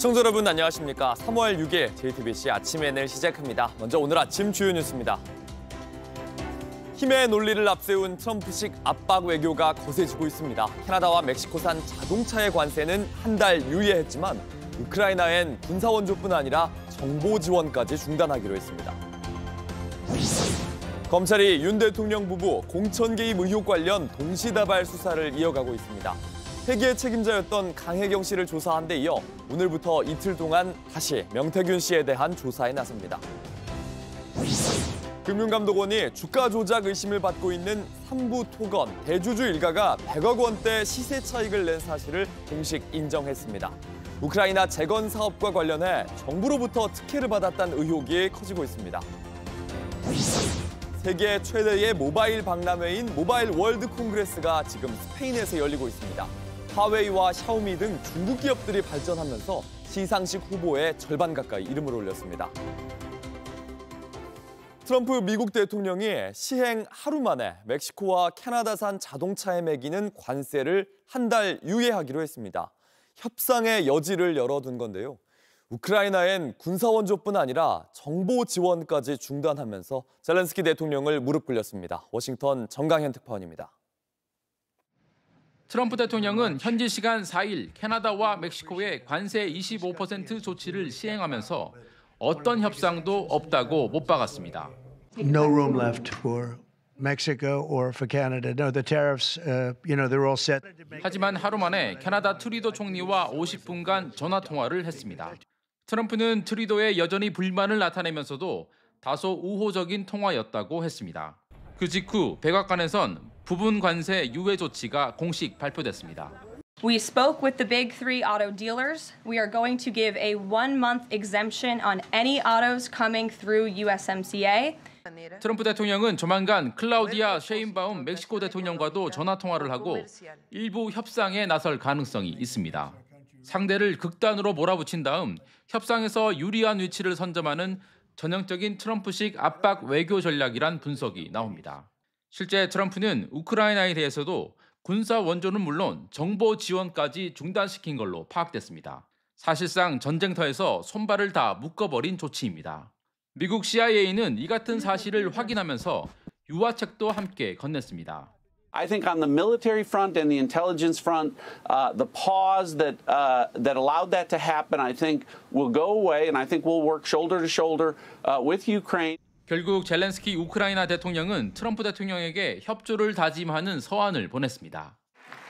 시청자 여러분 안녕하십니까. 3월 6일 JTBC 아침 N을 시작합니다. 먼저 오늘 아침 주요 뉴스입니다. 힘의 논리를 앞세운 트럼프식 압박 외교가 거세지고 있습니다. 캐나다와 멕시코산 자동차의 관세는 한 달 유예했지만 우크라이나엔 군사 원조뿐 아니라 정보 지원까지 중단하기로 했습니다. 검찰이 윤 대통령 부부 공천 개입 의혹 관련 동시다발 수사를 이어가고 있습니다. 회계의 책임자였던 강혜경 씨를 조사한 데 이어 오늘부터 이틀 동안 다시 명태균 씨에 대한 조사에 나섭니다. 금융감독원이 주가 조작 의심을 받고 있는 삼부 토건, 대주주 일가가 100억 원대 시세 차익을 낸 사실을 공식 인정했습니다. 우크라이나 재건 사업과 관련해 정부로부터 특혜를 받았다는 의혹이 커지고 있습니다. 세계 최대의 모바일 박람회인 모바일 월드 콩그레스가 지금 스페인에서 열리고 있습니다. 화웨이와 샤오미 등 중국 기업들이 발전하면서 시상식 후보의 절반 가까이 이름을 올렸습니다. 트럼프 미국 대통령이 시행 하루 만에 멕시코와 캐나다산 자동차에 매기는 관세를 한 달 유예하기로 했습니다. 협상의 여지를 열어둔 건데요. 우크라이나엔 군사 원조뿐 아니라 정보 지원까지 중단하면서 젤렌스키 대통령을 무릎 꿇렸습니다. 워싱턴 정강현 특파원입니다. 트럼프 대통령은 현지 시간 4일 캐나다와 멕시코의 관세 25% 조치를 시행하면서 어떤 협상도 없다고 못 박았습니다. No room left for Mexico or for Canada. No, the tariffs, they're all set. 하지만 하루 만에 캐나다 트루도 총리와 50분간 전화 통화를 했습니다. 트럼프는 트루도에 여전히 불만을 나타내면서도 다소 우호적인 통화였다고 했습니다. 그 직후 백악관에선 부분 관세 유예 조치가 공식 발표됐습니다. We spoke with the big three auto dealers. We are going to give a 1-month exemption on any autos coming through USMCA. 트럼프 대통령은 조만간 클라우디아 셰인바움 멕시코 대통령과도 전화 통화를 하고 일부 협상에 나설 가능성이 있습니다. 상대를 극단으로 몰아붙인 다음 협상에서 유리한 위치를 선점하는 전형적인 트럼프식 압박 외교 전략이란 분석이 나옵니다. 실제 트럼프는 우크라이나에 대해서도 군사 원조는 물론 정보 지원까지 중단시킨 걸로 파악됐습니다. 사실상 전쟁터에서 손발을 다 묶어버린 조치입니다. 미국 CIA는 이 같은 사실을 확인하면서 유화책도 함께 건넸습니다. I think on the military front and the intelligence front, the pause that allowed that to happen, I think will go away, and I think we'll work shoulder to shoulder with Ukraine. 결국 젤렌스키 우크라이나 대통령은 트럼프 대통령에게 협조를 다짐하는 서한을 보냈습니다.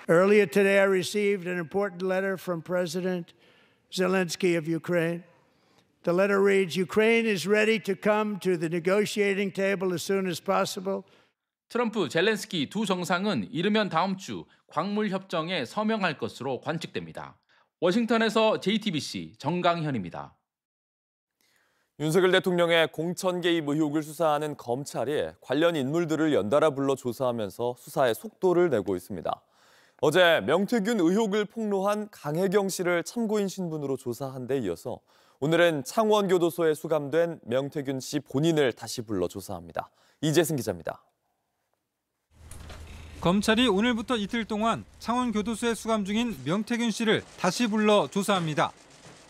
Earlier today, I received an important letter from President Zelensky of Ukraine. The letter reads, Ukraine is ready to come to the negotiating table as soon as possible. 트럼프, 젤렌스키 두 정상은 이르면 다음 주 광물 협정에 서명할 것으로 관측됩니다. 워싱턴에서 JTBC 정강현입니다. 윤석열 대통령의 공천 개입 의혹을 수사하는 검찰이 관련 인물들을 연달아 불러 조사하면서 수사에 속도를 내고 있습니다. 어제 명태균 의혹을 폭로한 강혜경 씨를 참고인 신분으로 조사한 데 이어서 오늘은 창원교도소에 수감된 명태균 씨 본인을 다시 불러 조사합니다. 이재승 기자입니다. 검찰이 오늘부터 이틀 동안 창원교도소에 수감 중인 명태균 씨를 다시 불러 조사합니다.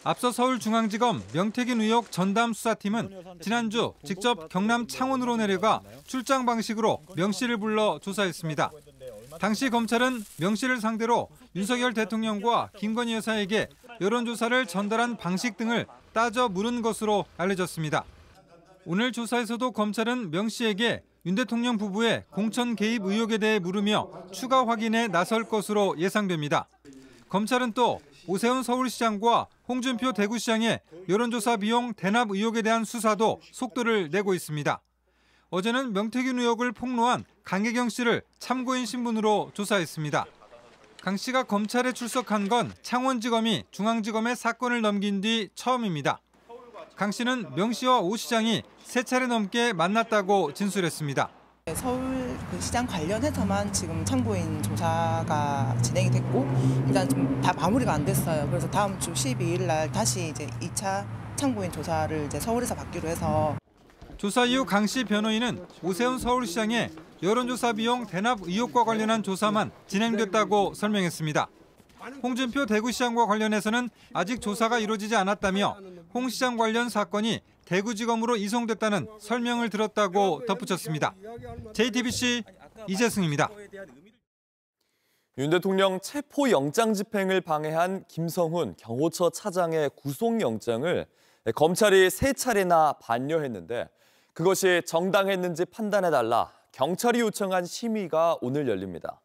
앞서 서울중앙지검 명태균 의혹 전담 수사팀은 지난주 직접 경남 창원으로 내려가 출장 방식으로 명 씨를 불러 조사했습니다. 당시 검찰은 명 씨를 상대로 윤석열 대통령과 김건희 여사에게 여론조사를 전달한 방식 등을 따져 물은 것으로 알려졌습니다. 오늘 조사에서도 검찰은 명 씨에게 윤 대통령 부부의 공천 개입 의혹에 대해 물으며 추가 확인에 나설 것으로 예상됩니다. 검찰은 또 오세훈 서울시장과 홍준표 대구시장의 여론조사 비용 대납 의혹에 대한 수사도 속도를 내고 있습니다. 어제는 명태균 의혹을 폭로한 강혜경 씨를 참고인 신분으로 조사했습니다. 강 씨가 검찰에 출석한 건 창원지검이 중앙지검에 사건을 넘긴 뒤 처음입니다. 강 씨는 명 씨와 오 시장이 3차례 넘게 만났다고 진술했습니다. 서울시장 관련해서만 지금 참고인 조사가 진행이 됐고 일단 좀 다 마무리가 안 됐어요. 그래서 다음 주 12일 날 다시 이제 2차 참고인 조사를 이제 서울에서 받기로 해서. 조사 이후 강 씨 변호인은 오세훈 서울시장의 여론조사 비용 대납 의혹과 관련한 조사만 진행됐다고 설명했습니다. 홍준표 대구시장과 관련해서는 아직 조사가 이루어지지 않았다며 홍 시장 관련 사건이 대구지검으로 이송됐다는 설명을 들었다고 덧붙였습니다. JTBC 이재승입니다. 윤 대통령 체포영장 집행을 방해한 김성훈 경호처 차장의 구속영장을 검찰이 3차례나 반려했는데 그것이 정당했는지 판단해달라 경찰이 요청한 심의가 오늘 열립니다.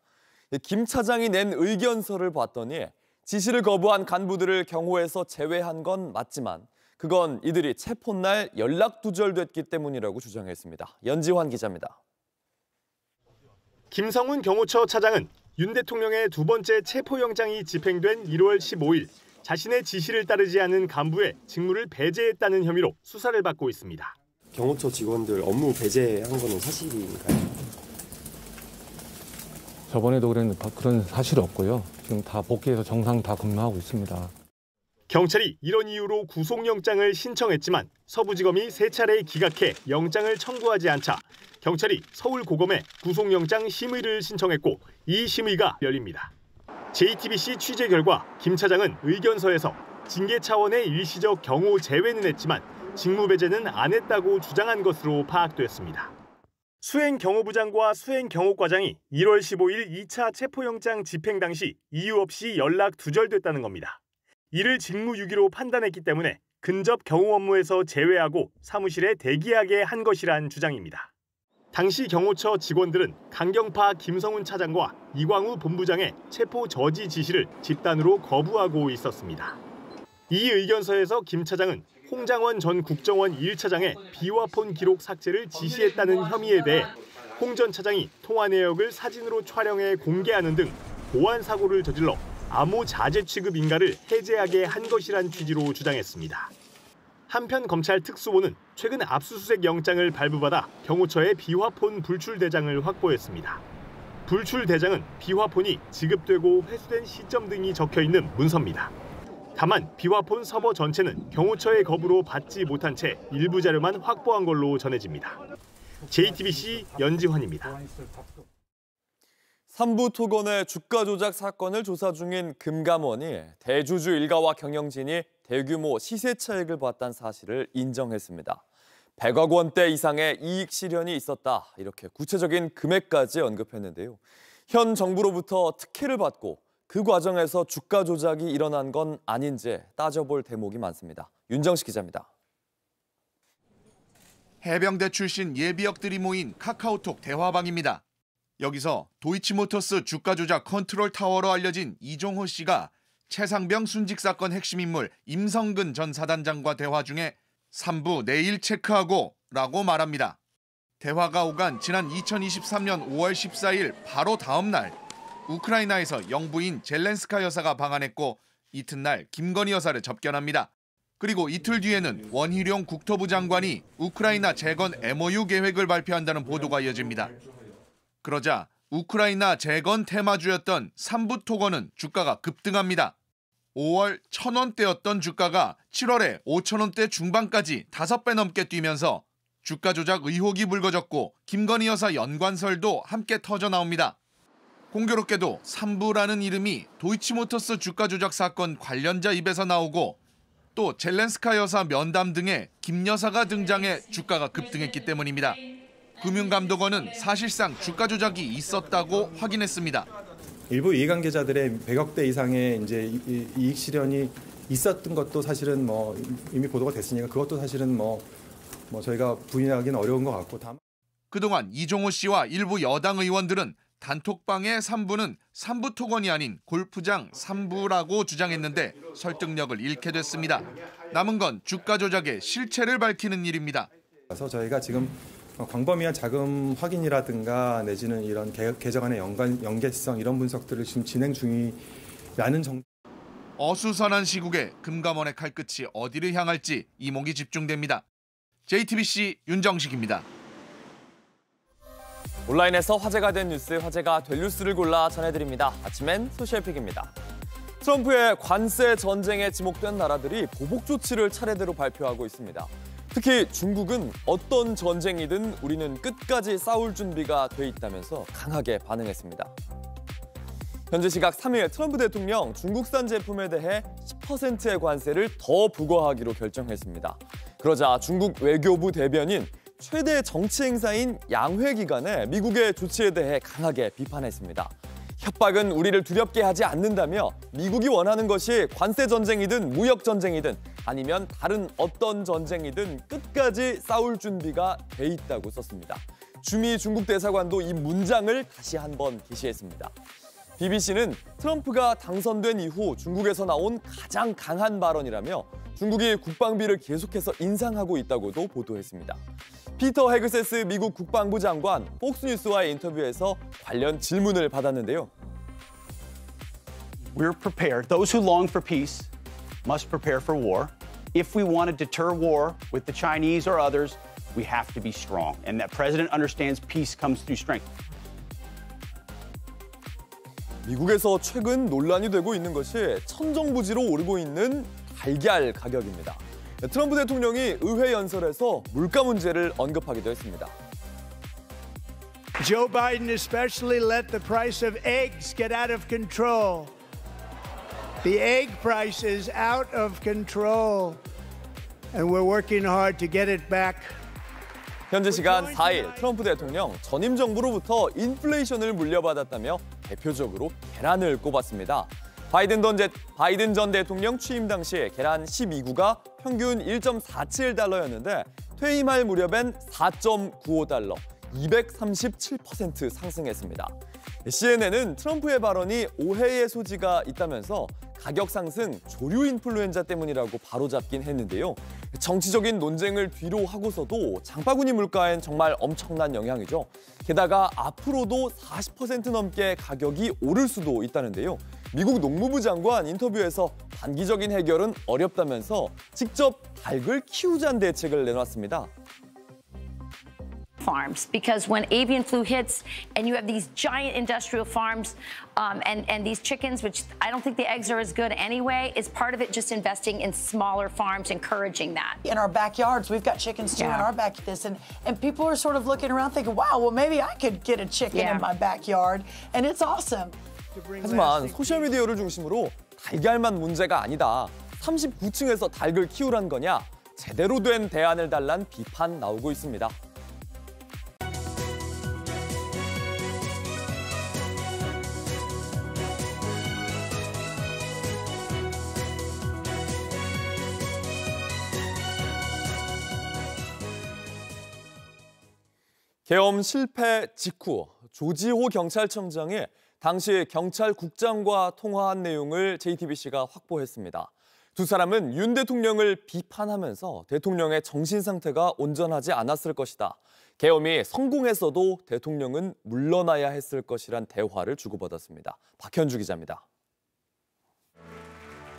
김 차장이 낸 의견서를 봤더니 지시를 거부한 간부들을 경호에서 제외한 건 맞지만 그건 이들이 체포날 연락 두절됐기 때문이라고 주장했습니다. 연지환 기자입니다. 김성훈 경호처 차장은 윤 대통령의 두 번째 체포영장이 집행된 1월 15일 자신의 지시를 따르지 않은 간부의 직무를 배제했다는 혐의로 수사를 받고 있습니다. 경호처 직원들 업무 배제한 거는 사실인가요? 저번에도 그런 사실이 없고요. 지금 다 복귀해서 정상 다 근무하고 있습니다. 경찰이 이런 이유로 구속영장을 신청했지만 서부지검이 3차례 기각해 영장을 청구하지 않자 경찰이 서울고검에 구속영장 심의를 신청했고 이 심의가 열립니다. JTBC 취재 결과 김 차장은 의견서에서 징계 차원의 일시적 경호 제외는 했지만 직무배제는 안 했다고 주장한 것으로 파악됐습니다. 수행경호부장과 수행경호과장이 1월 15일 2차 체포영장 집행 당시 이유 없이 연락 두절됐다는 겁니다. 이를 직무유기로 판단했기 때문에 근접 경호 업무에서 제외하고 사무실에 대기하게 한 것이란 주장입니다. 당시 경호처 직원들은 강경파 김성훈 차장과 이광우 본부장의 체포 저지 지시를 집단으로 거부하고 있었습니다. 이 의견서에서 김 차장은 홍장원 전 국정원 1차장의 비화폰 기록 삭제를 지시했다는 혐의에 대해 홍 전 차장이 통화 내역을 사진으로 촬영해 공개하는 등 보안 사고를 저질러 암호 자재 취급 인가를 해제하게 한 것이란 취지로 주장했습니다. 한편 검찰 특수본은 최근 압수수색 영장을 발부받아 경호처의 비화폰 불출 대장을 확보했습니다. 불출 대장은 비화폰이 지급되고 회수된 시점 등이 적혀 있는 문서입니다. 다만 비화폰 서버 전체는 경호처의 거부로 받지 못한 채 일부 자료만 확보한 걸로 전해집니다. JTBC 연지환입니다. 삼부토건의 주가 조작 사건을 조사 중인 금감원이 대주주 일가와 경영진이 대규모 시세 차익을 봤다는 사실을 인정했습니다. 100억 원대 이상의 이익 실현이 있었다. 이렇게 구체적인 금액까지 언급했는데요. 현 정부로부터 특혜를 받고 그 과정에서 주가 조작이 일어난 건 아닌지 따져볼 대목이 많습니다. 윤정식 기자입니다. 해병대 출신 예비역들이 모인 카카오톡 대화방입니다. 여기서 도이치모터스 주가 조작 컨트롤 타워로 알려진 이종호 씨가 최상병 순직 사건 핵심 인물 임성근 전 사단장과 대화 중에 3부 내일 체크하고 라고 말합니다. 대화가 오간 지난 2023년 5월 14일 바로 다음 날 우크라이나에서 영부인 젤렌스카 여사가 방한했고 이튿날 김건희 여사를 접견합니다. 그리고 이틀 뒤에는 원희룡 국토부 장관이 우크라이나 재건 MOU 계획을 발표한다는 보도가 이어집니다. 그러자 우크라이나 재건 테마주였던 삼부토건은 주가가 급등합니다. 5월 1,000원대였던 주가가 7월에 5,000원대 중반까지 5배 넘게 뛰면서 주가 조작 의혹이 불거졌고 김건희 여사 연관설도 함께 터져 나옵니다. 공교롭게도 삼부라는 이름이 도이치모터스 주가 조작 사건 관련자 입에서 나오고 또 젤렌스카 여사 면담 등에 김 여사가 등장해 주가가 급등했기 때문입니다. 금융감독원은 사실상 주가 조작이 있었다고 확인했습니다. 일부 이해관계자들의 100억대 이상의 이제 이익 실현이 있었던 것도 사실은 이미 보도가 됐으니까 그것도 사실은 저희가 부인하기는 어려운 것 같고 다만 그동안 이종호 씨와 일부 여당 의원들은 단톡방의 3부는 삼부토건이 아닌 골프장 3부라고 주장했는데 설득력을 잃게 됐습니다. 남은 건 주가 조작의 실체를 밝히는 일입니다. 그래서 저희가 지금 광범위한 자금 확인이라든가 내지는 이런 계정 간의 연계성 이런 분석들을 지금 진행 중이라는 정도. 어수선한 시국에 금감원의 칼끝이 어디를 향할지 이목이 집중됩니다. JTBC 윤정식입니다. 온라인에서 화제가 된 뉴스, 화제가 될 뉴스를 골라 전해드립니다. 아침엔 소셜픽입니다. 트럼프의 관세 전쟁에 지목된 나라들이 보복 조치를 차례대로 발표하고 있습니다. 특히 중국은 어떤 전쟁이든 우리는 끝까지 싸울 준비가 돼 있다면서 강하게 반응했습니다. 현지 시각 3일 트럼프 대통령 중국산 제품에 대해 10%의 관세를 더 부과하기로 결정했습니다. 그러자 중국 외교부 대변인 최대 정치 행사인 양회 기간에 미국의 조치에 대해 강하게 비판했습니다. 협박은 우리를 두렵게 하지 않는다며 미국이 원하는 것이 관세 전쟁이든 무역 전쟁이든 아니면 다른 어떤 전쟁이든 끝까지 싸울 준비가 돼 있다고 썼습니다. 주미 중국 대사관도 이 문장을 다시 한번 게시했습니다. BBC는 트럼프가 당선된 이후 중국에서 나온 가장 강한 발언이라며 중국이 국방비를 계속해서 인상하고 있다고도 보도했습니다. 피터 헤그세스 미국 국방부 장관 폭스뉴스와의 인터뷰에서 관련 질문을 받았는데요. We're prepared. Those who long for peace must prepare for war. If we want to deter war with the Chinese or others, we have to be strong. And that president understands peace comes through strength. 미국에서 최근 논란이 되고 있는 것이 천정부지로 오르고 있는 달걀 가격입니다. 트럼프 대통령이 의회 연설에서 물가 문제를 언급하기도 했습니다. Joe Biden especially let the price of eggs get out of control. The egg price is out of control, and we're working hard to get it back. 현지 시간 4일 트럼프 대통령 전임 정부로부터 인플레이션을 물려받았다며 대표적으로 계란을 꼽았습니다. 바이든 전 대통령 취임 당시 계란 12구가 평균 1.47달러였는데 퇴임할 무렵엔 4.95달러, 237% 상승했습니다. CNN은 트럼프의 발언이 오해의 소지가 있다면서 가격 상승 조류 인플루엔자 때문이라고 바로잡긴 했는데요. 정치적인 논쟁을 뒤로 하고서도 장바구니 물가엔 정말 엄청난 영향이죠. 게다가 앞으로도 40% 넘게 가격이 오를 수도 있다는데요. 미국 농무부 장관 인터뷰에서 단기적인 해결은 어렵다면서 직접 닭을 키우자는 대책을 내놨습니다. Farms, because when avian flu hits and you have these giant industrial farms and these chickens, which I don't think the eggs are as good anyway, is part of it just investing in smaller farms, encouraging that. In our backyards, we've got chickens too in our backyard, and people are sort of looking around thinking, wow, well maybe I could get a chicken in my backyard, and it's awesome. 하지만 소셜미디어를 중심으로 달걀만 문제가 아니다. 39층에서 닭을 키우란 거냐? 제대로 된 대안을 달란 비판 나오고 있습니다. 계엄 실패 직후 조지호 경찰청장이 당시 경찰국장과 통화한 내용을 JTBC가 확보했습니다. 두 사람은 윤 대통령을 비판하면서 대통령의 정신 상태가 온전하지 않았을 것이다. 계엄이 성공했어도 대통령은 물러나야 했을 것이란 대화를 주고받았습니다. 박현주 기자입니다.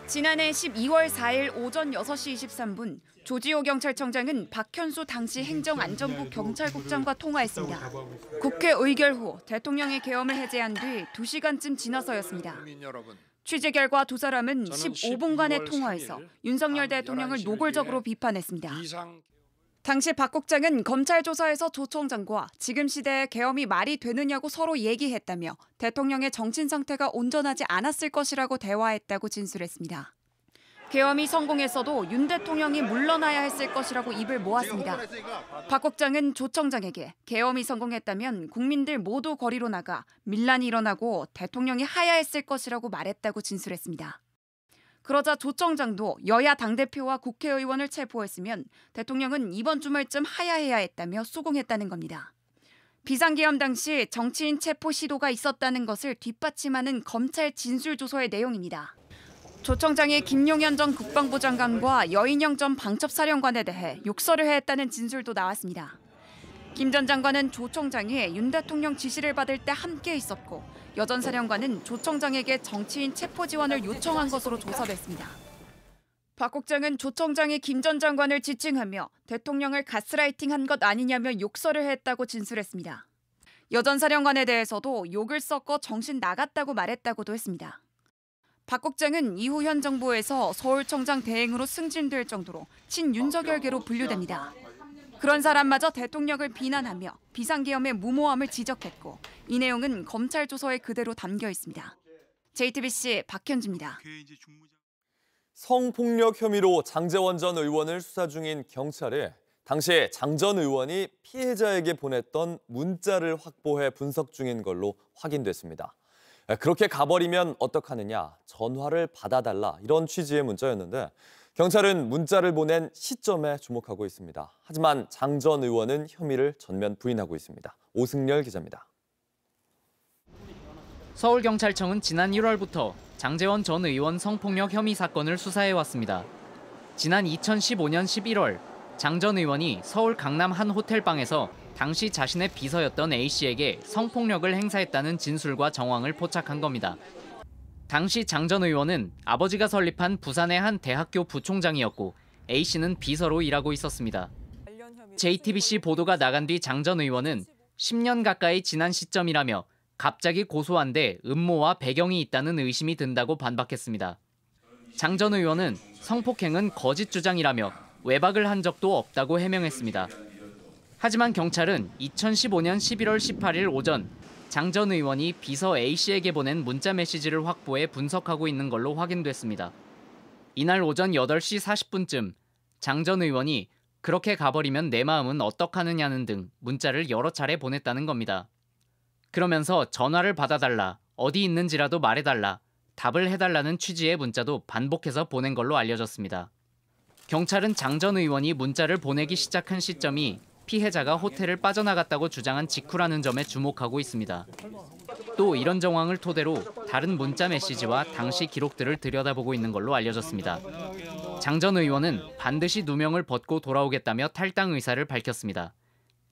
지난해 12월 4일 오전 6시 23분 조지호 경찰청장은 박현수 당시 행정안전부 경찰국장과 통화했습니다. 국회 의결 후 대통령이 계엄을 해제한 뒤 2시간쯤 지나서였습니다. 취재 결과 두 사람은 15분간의 통화에서 윤석열 대통령을 노골적으로 비판했습니다. 당시 박 국장은 검찰 조사에서 조 청장과 지금 시대에 계엄이 말이 되느냐고 서로 얘기했다며 대통령의 정신 상태가 온전하지 않았을 것이라고 대화했다고 진술했습니다. 계엄이 성공했어도 윤 대통령이 물러나야 했을 것이라고 입을 모았습니다. 박 국장은 조 청장에게 계엄이 성공했다면 국민들 모두 거리로 나가 밀란이 일어나고 대통령이 하야했을 것이라고 말했다고 진술했습니다. 그러자 조 청장도 여야 당대표와 국회의원을 체포했으면 대통령은 이번 주말쯤 하야해야 했다며 수긍했다는 겁니다. 비상계엄 당시 정치인 체포 시도가 있었다는 것을 뒷받침하는 검찰 진술조서의 내용입니다. 조 청장이 김용현 전 국방부 장관과 여인영 전 방첩사령관에 대해 욕설을 했다는 진술도 나왔습니다. 김 전 장관은 조 청장이 윤 대통령 지시를 받을 때 함께 있었고 여 전 사령관은 조 청장에게 정치인 체포 지원을 요청한 것으로 조사됐습니다. 박 국장은 조 청장이 김 전 장관을 지칭하며 대통령을 가스라이팅한 것 아니냐며 욕설을 했다고 진술했습니다. 여 전 사령관에 대해서도 욕을 섞어 정신 나갔다고 말했다고도 했습니다. 박 국장은 이후 현 정부에서 서울청장 대행으로 승진될 정도로 친윤석열계로 분류됩니다. 그런 사람마저 대통령을 비난하며 비상계엄의 무모함을 지적했고 이 내용은 검찰 조서에 그대로 담겨 있습니다. JTBC 박현주입니다. 성폭력 혐의로 장제원 전 의원을 수사 중인 경찰이 당시 장 전 의원이 피해자에게 보냈던 문자를 확보해 분석 중인 걸로 확인됐습니다. 그렇게 가버리면 어떡하느냐, 전화를 받아달라 이런 취지의 문자였는데 경찰은 문자를 보낸 시점에 주목하고 있습니다. 하지만 장 전 의원은 혐의를 전면 부인하고 있습니다. 오승열 기자입니다. 서울경찰청은 지난 1월부터 장제원 전 의원 성폭력 혐의 사건을 수사해왔습니다. 지난 2015년 11월 장 전 의원이 서울 강남 한 호텔방에서 당시 자신의 비서였던 A씨에게 성폭력을 행사했다는 진술과 정황을 포착한 겁니다. 당시 장 전 의원은 아버지가 설립한 부산의 한 대학교 부총장이었고 A씨는 비서로 일하고 있었습니다. JTBC 보도가 나간 뒤 장 전 의원은 10년 가까이 지난 시점이라며 갑자기 고소한데 음모와 배경이 있다는 의심이 든다고 반박했습니다. 장 전 의원은 성폭행은 거짓 주장이라며 외박을 한 적도 없다고 해명했습니다. 하지만 경찰은 2015년 11월 18일 오전 장 전 의원이 비서 A씨에게 보낸 문자 메시지를 확보해 분석하고 있는 걸로 확인됐습니다. 이날 오전 8시 40분쯤 장 전 의원이 그렇게 가버리면 내 마음은 어떡하느냐는 등 문자를 여러 차례 보냈다는 겁니다. 그러면서 전화를 받아달라, 어디 있는지라도 말해달라, 답을 해달라는 취지의 문자도 반복해서 보낸 걸로 알려졌습니다. 경찰은 장 전 의원이 문자를 보내기 시작한 시점이 피해자가 호텔을 빠져나갔다고 주장한 직후라는 점에 주목하고 있습니다. 또 이런 정황을 토대로 다른 문자 메시지와 당시 기록들을 들여다보고 있는 걸로 알려졌습니다. 장 전 의원은 반드시 누명을 벗고 돌아오겠다며 탈당 의사를 밝혔습니다.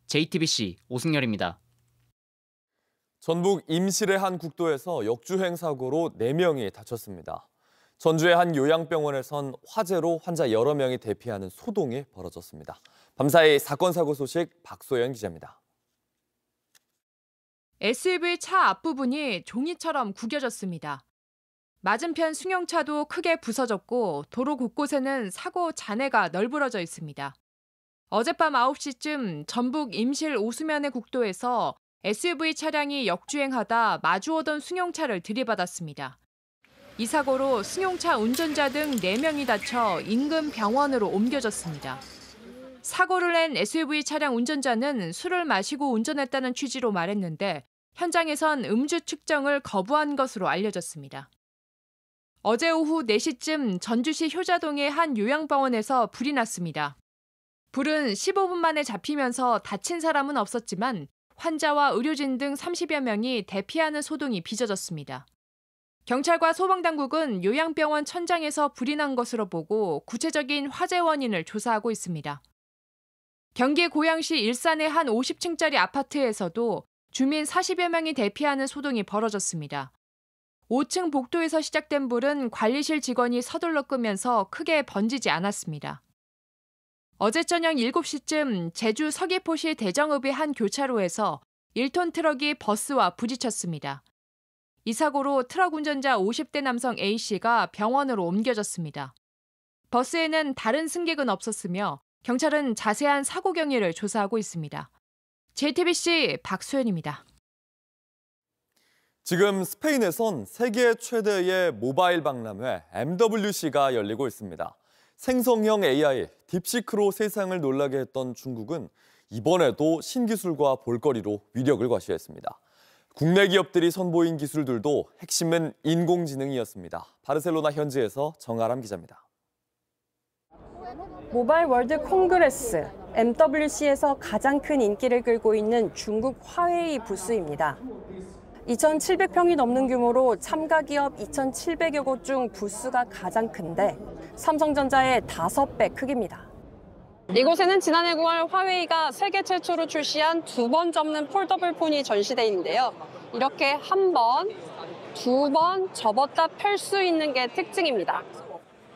JTBC 오승열입니다. 전북 임실의 한 국도에서 역주행 사고로 4명이 다쳤습니다. 전주의 한 요양병원에선 화재로 환자 여러 명이 대피하는 소동이 벌어졌습니다. 밤사이 사건 사고 소식 박소연 기자입니다. SUV 차 앞부분이 종이처럼 구겨졌습니다. 맞은편 승용차도 크게 부서졌고 도로 곳곳에는 사고 잔해가 널브러져 있습니다. 어젯밤 9시쯤 전북 임실 오수면의 국도에서 SUV 차량이 역주행하다 마주오던 승용차를 들이받았습니다. 이 사고로 승용차 운전자 등 4명이 다쳐 인근 병원으로 옮겨졌습니다. 사고를 낸 SUV 차량 운전자는 술을 마시고 운전했다는 취지로 말했는데 현장에선 음주 측정을 거부한 것으로 알려졌습니다. 어제 오후 4시쯤 전주시 효자동의 한 요양병원에서 불이 났습니다. 불은 15분 만에 잡히면서 다친 사람은 없었지만 환자와 의료진 등 30여 명이 대피하는 소동이 빚어졌습니다. 경찰과 소방당국은 요양병원 천장에서 불이 난 것으로 보고 구체적인 화재 원인을 조사하고 있습니다. 경기 고양시 일산의 한 50층짜리 아파트에서도 주민 40여 명이 대피하는 소동이 벌어졌습니다. 5층 복도에서 시작된 불은 관리실 직원이 서둘러 끄면서 크게 번지지 않았습니다. 어제 저녁 7시쯤 제주 서귀포시 대정읍의 한 교차로에서 1톤 트럭이 버스와 부딪혔습니다. 이 사고로 트럭 운전자 50대 남성 A씨가 병원으로 옮겨졌습니다. 버스에는 다른 승객은 없었으며 경찰은 자세한 사고 경위를 조사하고 있습니다. JTBC 박소연입니다. 지금 스페인에선 세계 최대의 모바일 박람회 MWC가 열리고 있습니다. 생성형 AI, 딥시크로 세상을 놀라게 했던 중국은 이번에도 신기술과 볼거리로 위력을 과시했습니다. 국내 기업들이 선보인 기술들도 핵심은 인공지능이었습니다. 바르셀로나 현지에서 정아람 기자입니다. 모바일 월드 콩그레스, MWC에서 가장 큰 인기를 끌고 있는 중국 화웨이 부스입니다. 2,700평이 넘는 규모로 참가 기업 2,700여 곳 중 부스가 가장 큰데 삼성전자의 5배 크기입니다. 이곳에는 지난해 9월 화웨이가 세계 최초로 출시한 2번 접는 폴더블 폰이 전시돼 있는데요. 이렇게 한 번, 2번 접었다 펼 수 있는 게 특징입니다.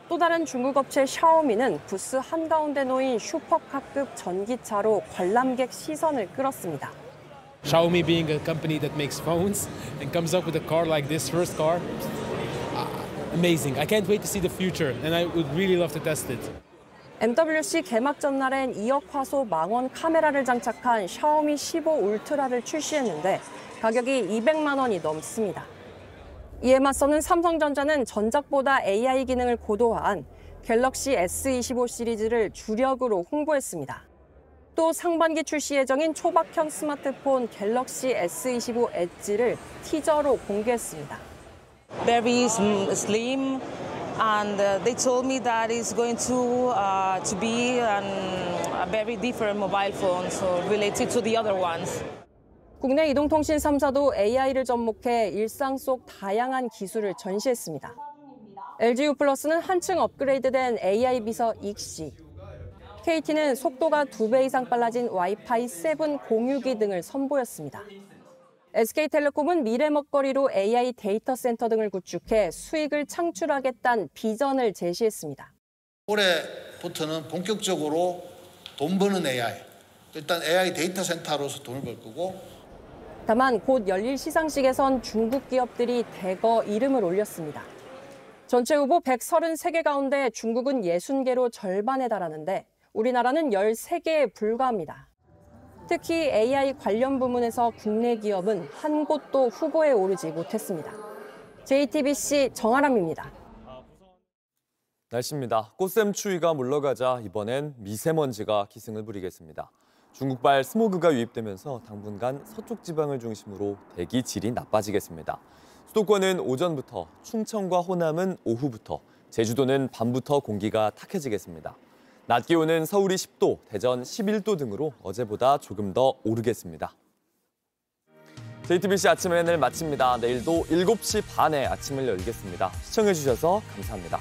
또 다른 중국 업체 샤오미는 부스 한가운데 놓인 슈퍼카급 전기차로 관람객 시선을 끌었습니다. Xiaomi being a company that makes phones and comes up with a car like this first car, amazing. I can't wait to see the future and I would really love to test it. MWC 개막 전날엔 2억 화소 망원 카메라를 장착한 샤오미 15 울트라를 출시했는데 가격이 200만 원이 넘습니다. 이에 맞서는 삼성전자는 전작보다 AI 기능을 고도화한 갤럭시 S25 시리즈를 주력으로 홍보했습니다. 또 상반기 출시 예정인 초박형 스마트폰 갤럭시 S25 엣지를 티저로 공개했습니다. Very slim, and they told me that it's going to be a very different mobile phone, so related to the other ones. 국내 이동통신 3사도 AI를 접목해 일상 속 다양한 기술을 전시했습니다. LGU+는 한층 업그레이드된 AI 비서 익시, KT는 속도가 2배 이상 빨라진 와이파이 7 공유기 등을 선보였습니다. SK텔레콤은 미래 먹거리로 AI 데이터 센터 등을 구축해 수익을 창출하겠다는 비전을 제시했습니다. 올해부터는 본격적으로 돈 버는 AI, 일단 AI 데이터 센터로서 돈을 벌 거고. 다만 곧 열릴 시상식에선 중국 기업들이 대거 이름을 올렸습니다. 전체 후보 133개 가운데 중국은 60개로 절반에 달하는데 우리나라는 13개에 불과합니다. 특히 AI 관련 부문에서 국내 기업은 한 곳도 후보에 오르지 못했습니다. JTBC 정아람입니다. 날씨입니다. 꽃샘 추위가 물러가자 이번엔 미세먼지가 기승을 부리겠습니다. 중국발 스모그가 유입되면서 당분간 서쪽 지방을 중심으로 대기 질이 나빠지겠습니다. 수도권은 오전부터, 충청과 호남은 오후부터, 제주도는 밤부터 공기가 탁해지겠습니다. 낮 기온은 서울이 10도, 대전 11도 등으로 어제보다 조금 더 오르겠습니다. JTBC 아침 N을 마칩니다. 내일도 7시 반에 아침을 열겠습니다. 시청해주셔서 감사합니다.